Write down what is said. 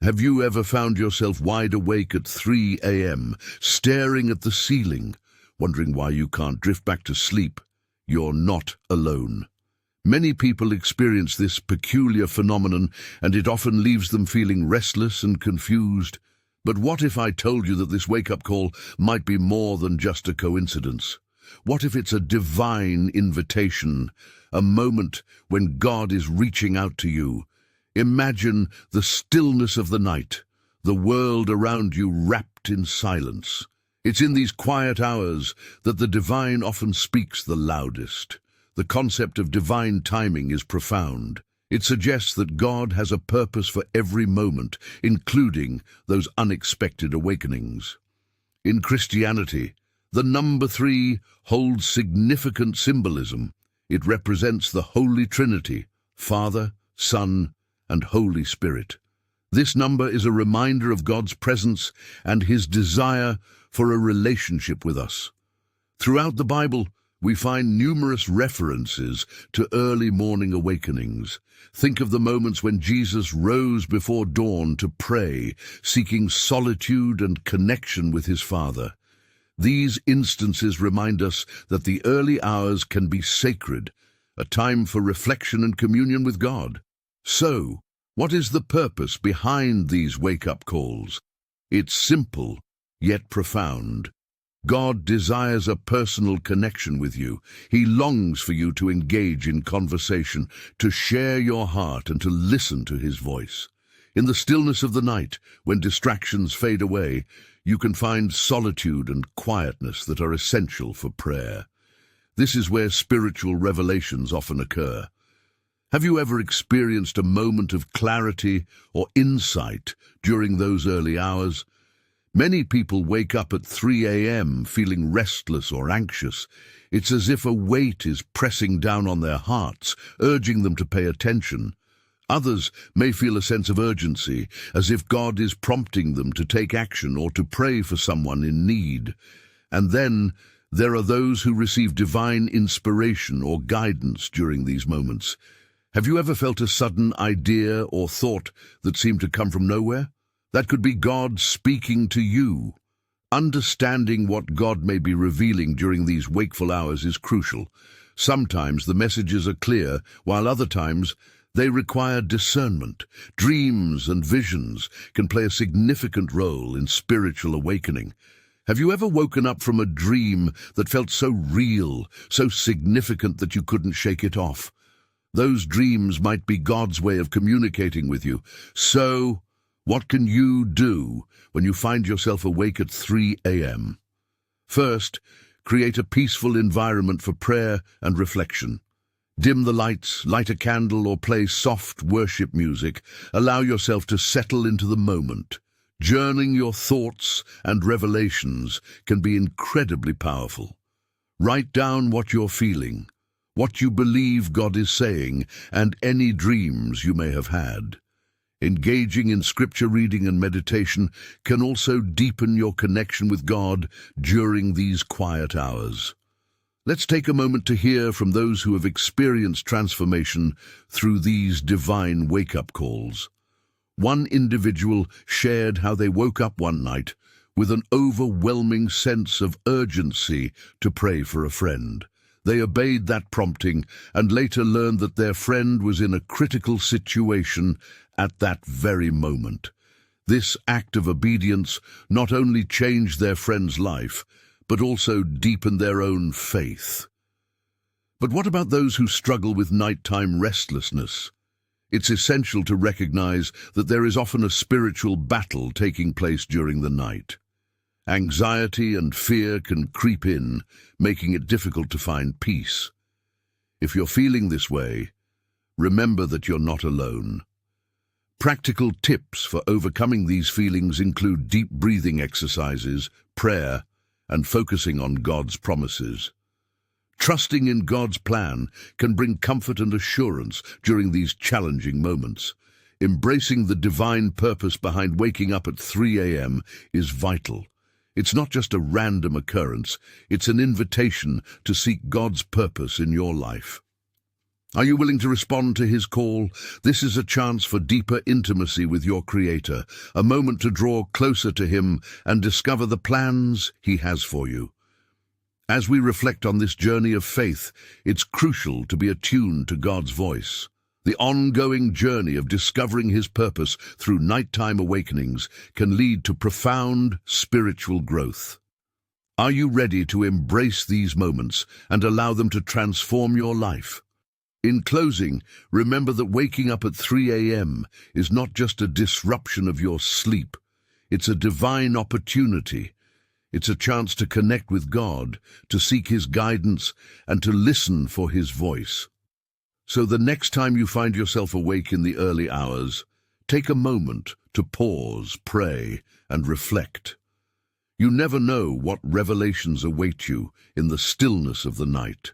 Have you ever found yourself wide awake at 3 a.m., staring at the ceiling, wondering why you can't drift back to sleep? You're not alone. Many people experience this peculiar phenomenon, and it often leaves them feeling restless and confused. But what if I told you that this wake-up call might be more than just a coincidence? What if it's a divine invitation, a moment when God is reaching out to you? Imagine the stillness of the night, the world around you wrapped in silence. It's in these quiet hours that the divine often speaks the loudest. The concept of divine timing is profound. It suggests that God has a purpose for every moment, including those unexpected awakenings. In Christianity, the number 3 holds significant symbolism. It represents the Holy Trinity, Father, Son, and Holy Spirit. This number is a reminder of God's presence and His desire for a relationship with us. Throughout the Bible, we find numerous references to early morning awakenings. Think of the moments when Jesus rose before dawn to pray, seeking solitude and connection with His Father. These instances remind us that the early hours can be sacred, a time for reflection and communion with God. So, what is the purpose behind these wake-up calls? It's simple, yet profound. God desires a personal connection with you. He longs for you to engage in conversation, to share your heart and to listen to His voice. In the stillness of the night, when distractions fade away, you can find solitude and quietness that are essential for prayer. This is where spiritual revelations often occur. Have you ever experienced a moment of clarity or insight during those early hours? Many people wake up at 3 a.m. feeling restless or anxious. It's as if a weight is pressing down on their hearts, urging them to pay attention. Others may feel a sense of urgency, as if God is prompting them to take action or to pray for someone in need. And then there are those who receive divine inspiration or guidance during these moments. Have you ever felt a sudden idea or thought that seemed to come from nowhere? That could be God speaking to you. Understanding what God may be revealing during these wakeful hours is crucial. Sometimes the messages are clear, while other times they require discernment. Dreams and visions can play a significant role in spiritual awakening. Have you ever woken up from a dream that felt so real, so significant that you couldn't shake it off? Those dreams might be God's way of communicating with you. So, what can you do when you find yourself awake at 3 a.m.? First, create a peaceful environment for prayer and reflection. Dim the lights, light a candle, or play soft worship music. Allow yourself to settle into the moment. Journaling your thoughts and revelations can be incredibly powerful. Write down what you're feeling, what you believe God is saying, and any dreams you may have had. Engaging in scripture reading and meditation can also deepen your connection with God during these quiet hours. Let's take a moment to hear from those who have experienced transformation through these divine wake-up calls. One individual shared how they woke up one night with an overwhelming sense of urgency to pray for a friend. They obeyed that prompting and later learned that their friend was in a critical situation at that very moment. This act of obedience not only changed their friend's life, but also deepened their own faith. But what about those who struggle with nighttime restlessness? It's essential to recognize that there is often a spiritual battle taking place during the night. Anxiety and fear can creep in, making it difficult to find peace. If you're feeling this way, remember that you're not alone. Practical tips for overcoming these feelings include deep breathing exercises, prayer, and focusing on God's promises. Trusting in God's plan can bring comfort and assurance during these challenging moments. Embracing the divine purpose behind waking up at 3 a.m. is vital. It's not just a random occurrence, it's an invitation to seek God's purpose in your life. Are you willing to respond to his call? This is a chance for deeper intimacy with your Creator, a moment to draw closer to him and discover the plans he has for you. As we reflect on this journey of faith, it's crucial to be attuned to God's voice. The ongoing journey of discovering his purpose through nighttime awakenings can lead to profound spiritual growth. Are you ready to embrace these moments and allow them to transform your life? In closing, remember that waking up at 3 a.m. is not just a disruption of your sleep. It's a divine opportunity. It's a chance to connect with God, to seek his guidance, and to listen for his voice. So the next time you find yourself awake in the early hours, take a moment to pause, pray, and reflect. You never know what revelations await you in the stillness of the night.